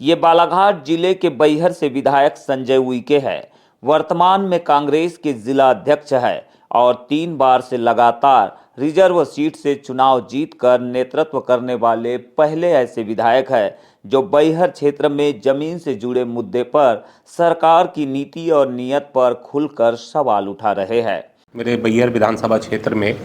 ये बालाघाट जिले के बैहर से विधायक संजय उइके है। वर्तमान में कांग्रेस के जिला अध्यक्ष है और 3 बार से लगातार रिजर्व सीट से चुनाव जीतकर नेतृत्व करने वाले पहले ऐसे विधायक है जो बैहर क्षेत्र में जमीन से जुड़े मुद्दे पर सरकार की नीति और नीयत पर खुलकर सवाल उठा रहे हैं। मेरे बैहर विधानसभा क्षेत्र में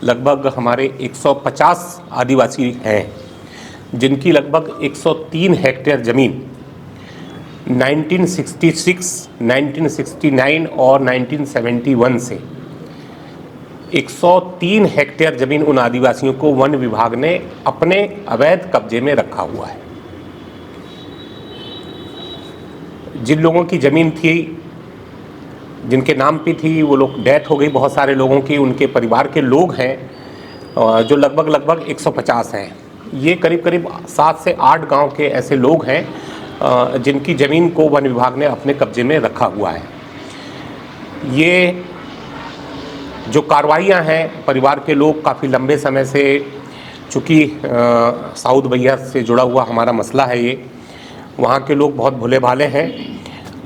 लगभग हमारे 150 आदिवासी हैं, जिनकी लगभग 103 हेक्टेयर ज़मीन 1966, 1969 और 1971 से 103 हेक्टेयर ज़मीन उन आदिवासियों को वन विभाग ने अपने अवैध कब्जे में रखा हुआ है। जिन लोगों की ज़मीन थी, जिनके नाम पे थी, वो लोग डेथ हो गई। बहुत सारे लोगों की, उनके परिवार के लोग हैं जो लगभग 150 हैं। ये करीब 7 से 8 गांव के ऐसे लोग हैं जिनकी ज़मीन को वन विभाग ने अपने कब्जे में रखा हुआ है। ये जो कार्रवाइयाँ हैं, परिवार के लोग काफ़ी लंबे समय से, चूँकि साउथ बैहर से जुड़ा हुआ हमारा मसला है, ये वहाँ के लोग बहुत भोले भाले हैं,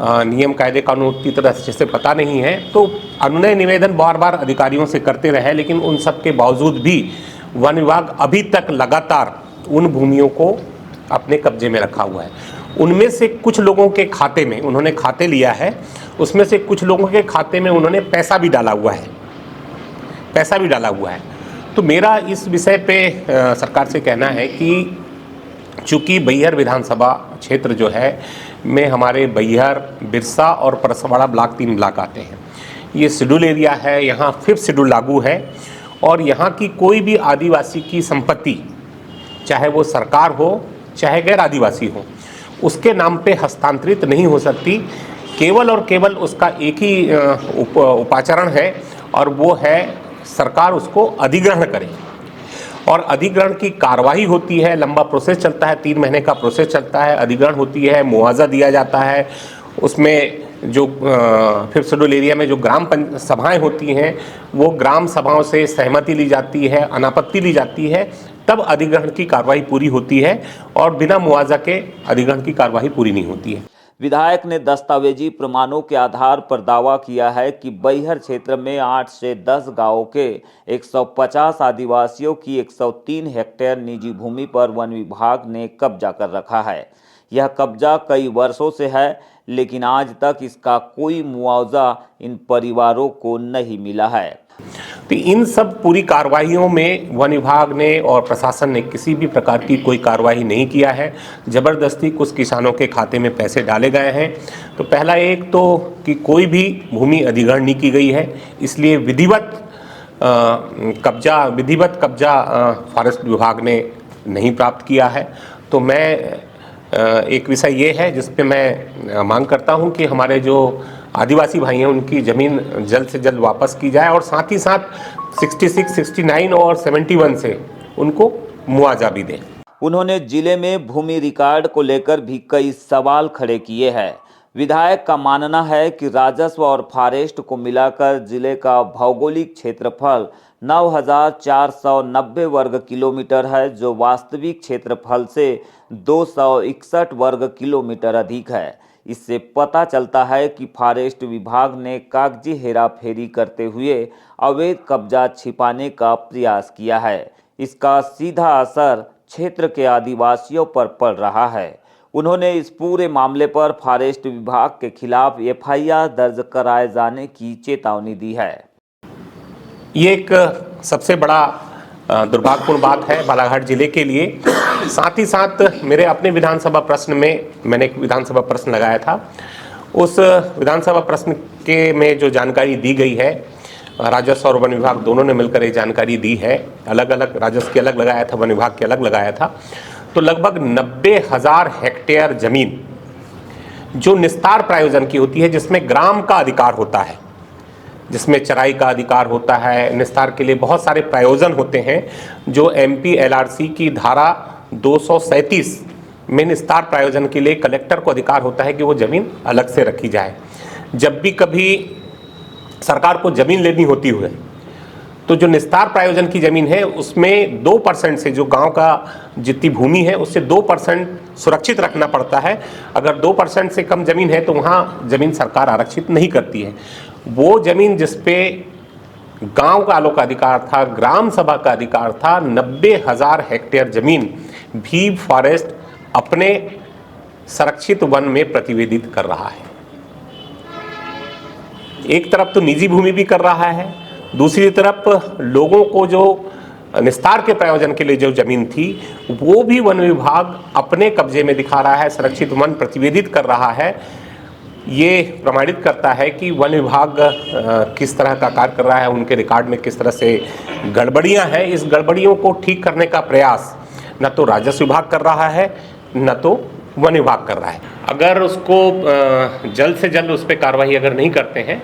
नियम कायदे कानून की तरह से पता नहीं है, तो अनुनय निवेदन बार बार अधिकारियों से करते रहे, लेकिन उन सब के बावजूद भी वन विभाग अभी तक लगातार उन भूमियों को अपने कब्जे में रखा हुआ है। उनमें से कुछ लोगों के खाते में उन्होंने खाते लिया है, उसमें से कुछ लोगों के खाते में उन्होंने पैसा भी डाला हुआ है। तो मेरा इस विषय पे सरकार से कहना है कि चूँकि बैहर विधानसभा क्षेत्र जो है में हमारे बैहर, बिरसा और परसवाड़ा ब्लॉक 3 ब्लॉक आते हैं। ये शेड्यूल एरिया है, यहाँ 5th शेड्यूल लागू है और यहाँ की कोई भी आदिवासी की संपत्ति, चाहे वो सरकार हो चाहे गैर आदिवासी हो, उसके नाम पे हस्तांतरित नहीं हो सकती। केवल और केवल उसका एक ही उपाचरण है और वो है सरकार उसको अधिग्रहण करे, और अधिग्रहण की कार्रवाई होती है। लंबा प्रोसेस चलता है, 3 महीने का प्रोसेस चलता है। अधिग्रहण होती है, मुआवजा दिया जाता है। उसमें जो 5th शेड्यूल एरिया में जो ग्राम सभाएं होती हैं, वो ग्राम सभाओं से सहमति ली जाती है, अनापत्ति ली जाती है, तब अधिग्रहण की कार्रवाई पूरी होती है और बिना मुआवजा के अधिग्रहण की कार्रवाई पूरी नहीं होती है। विधायक ने दस्तावेजी प्रमाणों के आधार पर दावा किया है कि बैहर क्षेत्र में 8 से 10 गांवों के 150 आदिवासियों की 103 हेक्टेयर निजी भूमि पर वन विभाग ने कब्जा कर रखा है। यह कब्जा कई वर्षों से है, लेकिन आज तक इसका कोई मुआवजा इन परिवारों को नहीं मिला है। तो इन सब पूरी कार्रवाइयों में वन विभाग ने और प्रशासन ने किसी भी प्रकार की कोई कार्रवाई नहीं किया है। ज़बरदस्ती कुछ किसानों के खाते में पैसे डाले गए हैं। तो पहला एक तो कि कोई भी भूमि अधिग्रहण नहीं की गई है, इसलिए विधिवत कब्जा फॉरेस्ट विभाग ने नहीं प्राप्त किया है। तो मैं एक विषय ये है जिस पे मैं मांग करता हूँ कि हमारे जो आदिवासी भाई हैं उनकी ज़मीन जल्द से जल्द वापस की जाए और साथ ही साथ 66, 69 और 71 से उनको मुआवजा भी दें। उन्होंने जिले में भूमि रिकॉर्ड को लेकर भी कई सवाल खड़े किए हैं। विधायक का मानना है कि राजस्व और फॉरेस्ट को मिलाकर जिले का भौगोलिक क्षेत्रफल 9,490 वर्ग किलोमीटर है, जो वास्तविक क्षेत्रफल से 261 वर्ग किलोमीटर अधिक है। इससे पता चलता है कि फॉरेस्ट विभाग ने कागजी हेराफेरी करते हुए अवैध कब्जा छिपाने का प्रयास किया है। इसका सीधा असर क्षेत्र के आदिवासियों पर पड़ रहा है। उन्होंने इस पूरे मामले पर फॉरेस्ट विभाग के खिलाफ FIR दर्ज कराए जाने की चेतावनी दी है। ये एक सबसे बड़ा दुर्भाग्यपूर्ण बात है बालाघाट जिले के लिए। साथ ही साथ मेरे अपने विधानसभा प्रश्न में मैंने एक विधानसभा प्रश्न लगाया था। उस विधानसभा प्रश्न के में जो जानकारी दी गई है, राजस्व और वन विभाग दोनों ने मिलकर ये जानकारी दी है। अलग अलग राजस्व के अलग लगाया था, वन विभाग के अलग लगाया था। तो लगभग 90,000 हेक्टेयर जमीन जो निस्तार प्रायोजन की होती है, जिसमें ग्राम का अधिकार होता है, जिसमें चराई का अधिकार होता है, निस्तार के लिए बहुत सारे प्रायोजन होते हैं जो MP LRC की धारा 237 में निस्तार प्रायोजन के लिए कलेक्टर को अधिकार होता है कि वो ज़मीन अलग से रखी जाए। जब भी कभी सरकार को ज़मीन लेनी होती है तो जो निस्तार प्रायोजन की ज़मीन है उसमें 2% से, जो गांव का जितनी भूमि है उससे 2% सुरक्षित रखना पड़ता है। अगर 2% से कम ज़मीन है तो वहाँ ज़मीन सरकार आरक्षित नहीं करती है। वो ज़मीन जिस पे गांव वालों का अधिकार था, ग्राम सभा का अधिकार था, 90,000 हेक्टेयर ज़मीन भी फॉरेस्ट अपने संरक्षित वन में प्रतिवेदित कर रहा है। एक तरफ तो निजी भूमि भी कर रहा है, दूसरी तरफ लोगों को जो निस्तार के प्रयोजन के लिए जो जमीन थी वो भी वन विभाग अपने कब्जे में दिखा रहा है, संरक्षित वन प्रतिवेदित कर रहा है। ये प्रमाणित करता है कि वन विभाग किस तरह का कार्य कर रहा है, उनके रिकॉर्ड में किस तरह से गड़बड़ियां हैं। इस गड़बड़ियों को ठीक करने का प्रयास न तो राजस्व विभाग कर रहा है, न तो वन विभाग कर रहा है। अगर उसको जल्द से जल्द उस पर कार्रवाई अगर नहीं करते हैं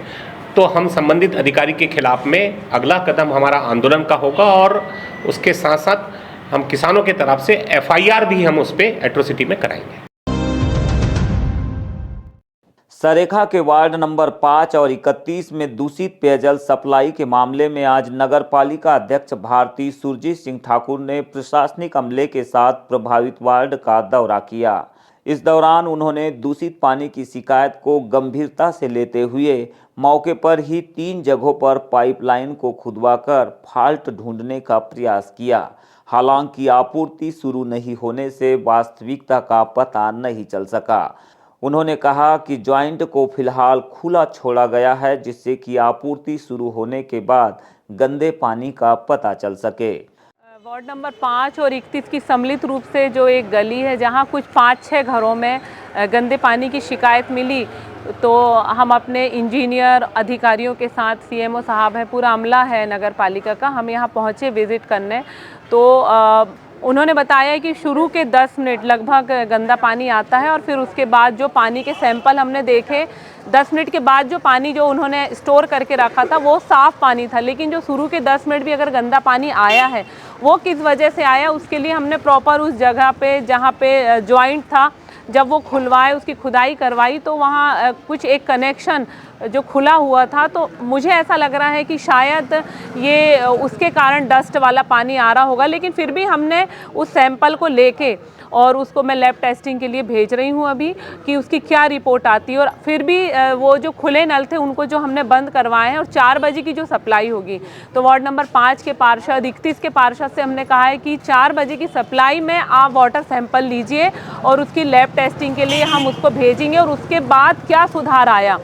तो हम संबंधित अधिकारी के खिलाफ में अगला कदम हमारा आंदोलन का होगा, और उसके साथ साथ हम किसानों की तरफ से FIR भी हम उस पर एट्रोसिटी में कराएंगे। सरेखा के वार्ड नंबर 5 और 31 में दूषित पेयजल सप्लाई के मामले में आज नगर पालिका अध्यक्ष भारती सुरजीत सिंह ठाकुर ने प्रशासनिक अमले के साथ प्रभावित वार्ड का दौरा किया। इस दौरान उन्होंने दूषित पानी की शिकायत को गंभीरता से लेते हुए मौके पर ही 3 जगहों पर पाइपलाइन को खुदवाकर फॉल्ट ढूंढने का प्रयास किया। हालांकि आपूर्ति शुरू नहीं होने से वास्तविकता का पता नहीं चल सका। उन्होंने कहा कि जॉइंट को फिलहाल खुला छोड़ा गया है, जिससे कि आपूर्ति शुरू होने के बाद गंदे पानी का पता चल सके। वार्ड नंबर 5 और 31 की सम्मिलित रूप से जो एक गली है जहां कुछ 5-6 घरों में गंदे पानी की शिकायत मिली, तो हम अपने इंजीनियर अधिकारियों के साथ, CMO साहब है, पूरा अमला है नगर पालिका का, हम यहां पहुंचे विज़िट करने। तो उन्होंने बताया कि शुरू के 10 मिनट लगभग गंदा पानी आता है, और फिर उसके बाद जो पानी के सैंपल हमने देखे, 10 मिनट के बाद जो पानी जो उन्होंने स्टोर करके रखा था वो साफ़ पानी था, लेकिन जो शुरू के 10 मिनट भी अगर गंदा पानी आया है वो किस वजह से आया, उसके लिए हमने प्रॉपर उस जगह पे जहाँ पे जॉइंट था, जब वो खुलवाए, उसकी खुदाई करवाई, तो वहाँ कुछ एक कनेक्शन जो खुला हुआ था, तो मुझे ऐसा लग रहा है कि शायद ये उसके कारण डस्ट वाला पानी आ रहा होगा। लेकिन फिर भी हमने उस सैंपल को लेके और उसको मैं लैब टेस्टिंग के लिए भेज रही हूँ अभी, कि उसकी क्या रिपोर्ट आती है। और फिर भी वो जो खुले नल थे उनको जो हमने बंद करवाए हैं, और 4 बजे की जो सप्लाई होगी, तो वार्ड नंबर 5 के पार्षद, 31 के पार्षद से हमने कहा है कि 4 बजे की सप्लाई में आप वाटर सैंपल लीजिए और उसकी लैब टेस्टिंग के लिए हम उसको भेजेंगे, और उसके बाद क्या सुधार आया,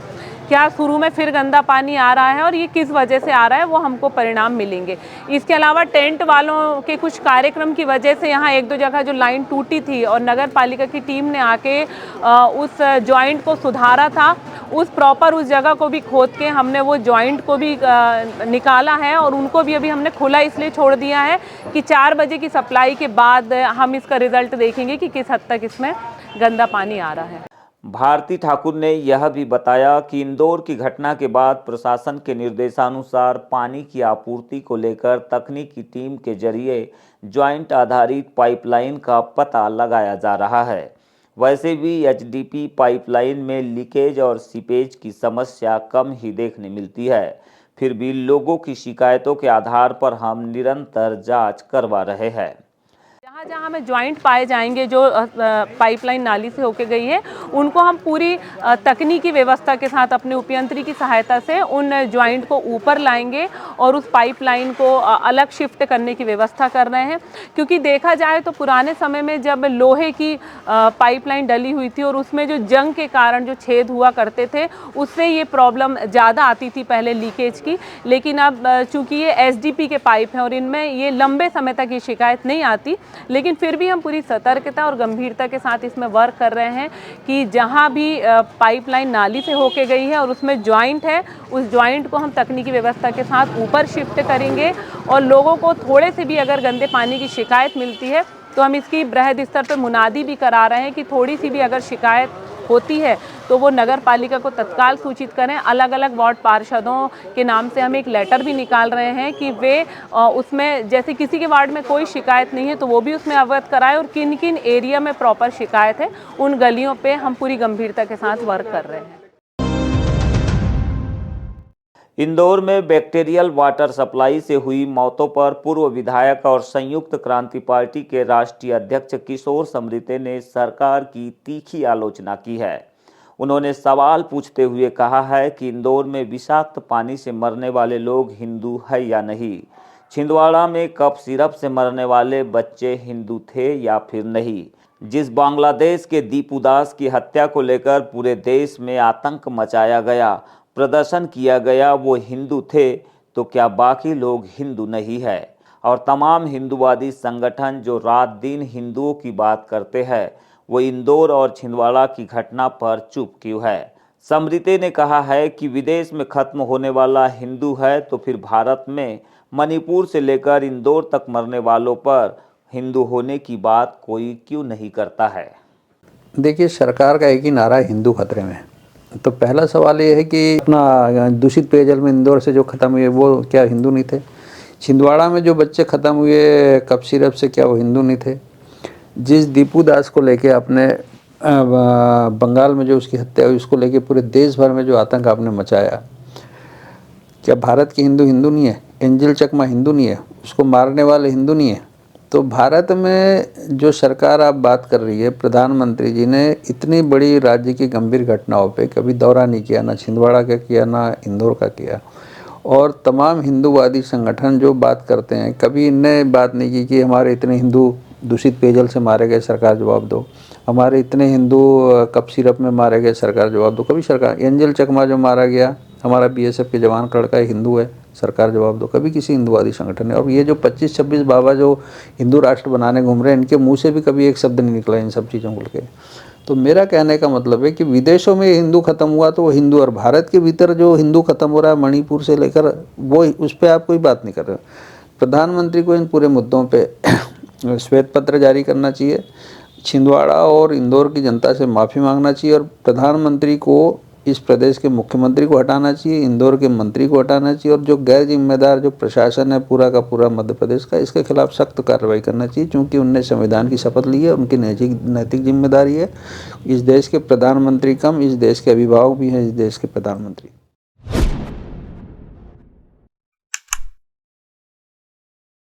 क्या शुरू में फिर गंदा पानी आ रहा है और ये किस वजह से आ रहा है, वो हमको परिणाम मिलेंगे। इसके अलावा टेंट वालों के कुछ कार्यक्रम की वजह से यहाँ 1-2 जगह जो लाइन टूटी थी, और नगर पालिका की टीम ने आके उस जॉइंट को सुधारा था, उस जगह को भी खोद के हमने वो जॉइंट को भी निकाला है, और उनको भी अभी हमने खुला इसलिए छोड़ दिया है कि 4 बजे की सप्लाई के बाद हम इसका रिजल्ट देखेंगे कि किस हद तक इसमें गंदा पानी आ रहा है। भारती ठाकुर ने यह भी बताया कि इंदौर की घटना के बाद प्रशासन के निर्देशानुसार पानी की आपूर्ति को लेकर तकनीकी टीम के जरिए ज्वाइंट आधारित पाइपलाइन का पता लगाया जा रहा है। वैसे भी HDP पाइपलाइन में लीकेज और सीपेज की समस्या कम ही देखने मिलती है, फिर भी लोगों की शिकायतों के आधार पर हम निरंतर जांच करवा रहे हैं। जहाँ हमें ज्वाइंट पाए जाएंगे जो पाइपलाइन नाली से होके गई है, उनको हम पूरी तकनीकी व्यवस्था के साथ अपने उपयंत्री की सहायता से उन ज्वाइंट को ऊपर लाएंगे और उस पाइपलाइन को अलग शिफ्ट करने की व्यवस्था कर रहे हैं। क्योंकि देखा जाए तो पुराने समय में जब लोहे की पाइपलाइन डली हुई थी और उसमें जो जंग के कारण जो छेद हुआ करते थे, उससे ये प्रॉब्लम ज़्यादा आती थी पहले लीकेज की। लेकिन अब चूँकि ये SDP के पाइप हैं और इनमें ये लंबे समय तक ये शिकायत नहीं आती, लेकिन फिर भी हम पूरी सतर्कता और गंभीरता के साथ इसमें वर्क कर रहे हैं कि जहां भी पाइपलाइन नाली से होके गई है और उसमें ज्वाइंट है, उस ज्वाइंट को हम तकनीकी व्यवस्था के साथ ऊपर शिफ्ट करेंगे। और लोगों को थोड़े से भी अगर गंदे पानी की शिकायत मिलती है तो हम इसकी बृहद स्तर पर मुनादी भी करा रहे हैं कि थोड़ी सी भी अगर शिकायत होती है तो वो नगर पालिका को तत्काल सूचित करें। अलग अलग वार्ड पार्षदों के नाम से हम एक लेटर भी निकाल रहे हैं कि वे उसमें जैसे किसी के वार्ड में कोई शिकायत नहीं है तो वो भी उसमें अवगत कराएं, और किन किन एरिया में प्रॉपर शिकायत है उन गलियों पे हम पूरी गंभीरता के साथ वर्क कर रहे हैं। इंदौर में बैक्टीरियल वाटर सप्लाई से हुई मौतों पर पूर्व विधायक और संयुक्त क्रांति पार्टी के राष्ट्रीय अध्यक्ष किशोर समृते ने सरकार की तीखी आलोचना की है। उन्होंने सवाल पूछते हुए कहा है कि इंदौर में विषाक्त पानी से मरने वाले लोग हिंदू है या नहीं। छिंदवाड़ा में कफ सिरप से मरने वाले बच्चे हिंदू थे या फिर नहीं। जिस बांग्लादेश के दीपू दास की हत्या को लेकर पूरे देश में आतंक मचाया गया, प्रदर्शन किया गया, वो हिंदू थे तो क्या बाकी लोग हिंदू नहीं है? और तमाम हिंदूवादी संगठन जो रात दिन हिंदुओं की बात करते हैं, वो इंदौर और छिंदवाड़ा की घटना पर चुप क्यों है? समृते ने कहा है कि विदेश में खत्म होने वाला हिंदू है तो फिर भारत में मणिपुर से लेकर इंदौर तक मरने वालों पर हिंदू होने की बात कोई क्यों नहीं करता है? देखिए, सरकार का एक ही नारा है, हिंदू खतरे में। तो पहला सवाल ये है कि अपना दूषित पेयजल में इंदौर से जो ख़त्म हुए वो क्या हिंदू नहीं थे? छिंदवाड़ा में जो बच्चे ख़त्म हुए कफ सिरप से, क्या वो हिंदू नहीं थे? जिस दीपू दास को लेके अपने बंगाल में जो उसकी हत्या हुई, उसको लेके पूरे देश भर में जो आतंक आपने मचाया, क्या भारत के हिंदू हिंदू नहीं है? एंजल चकमा हिंदू नहीं है? उसको मारने वाले हिंदू नहीं है? तो भारत में जो सरकार आप बात कर रही है, प्रधानमंत्री जी ने इतनी बड़ी राज्य की गंभीर घटनाओं पे कभी दौरा नहीं किया, ना छिंदवाड़ा का किया, ना इंदौर का किया। और तमाम हिंदूवादी संगठन जो बात करते हैं, कभी इनने बात नहीं की कि हमारे इतने हिंदू दूषित पेयजल से मारे गए, सरकार जवाब दो। हमारे इतने हिंदू कफ सिरप में मारे गए, सरकार जवाब दो। कभी सरकार, एंजल चकमा जो मारा गया, हमारा बीएसएफ के जवान का लड़का हिंदू है, सरकार जवाब दो। कभी किसी हिंदूवादी संगठन ने, और ये जो 25-26 बाबा जो हिंदू राष्ट्र बनाने घूम रहे हैं, इनके मुंह से भी कभी एक शब्द नहीं निकला इन सब चीज़ों को लेकर। तो मेरा कहने का मतलब है कि विदेशों में हिंदू खत्म हुआ तो वो हिंदू, और भारत के भीतर जो हिंदू खत्म हो रहा है मणिपुर से लेकर, वो उस पर आप कोई बात नहीं कर रहे हो। प्रधानमंत्री को इन पूरे मुद्दों पर श्वेत पत्र जारी करना चाहिए, छिंदवाड़ा और इंदौर की जनता से माफ़ी मांगना चाहिए, और प्रधानमंत्री को इस प्रदेश के मुख्यमंत्री को हटाना चाहिए, इंदौर के मंत्री को हटाना चाहिए, और जो गैर जिम्मेदार जो प्रशासन है पूरा का पूरा मध्य प्रदेश का, इसके खिलाफ सख्त कार्रवाई करना चाहिए, क्योंकि उनने संविधान की शपथ ली है, उनकी नैतिक जिम्मेदारी है। इस देश के प्रधानमंत्री कम, इस देश के अभिभावक भी हैं इस देश के प्रधानमंत्री।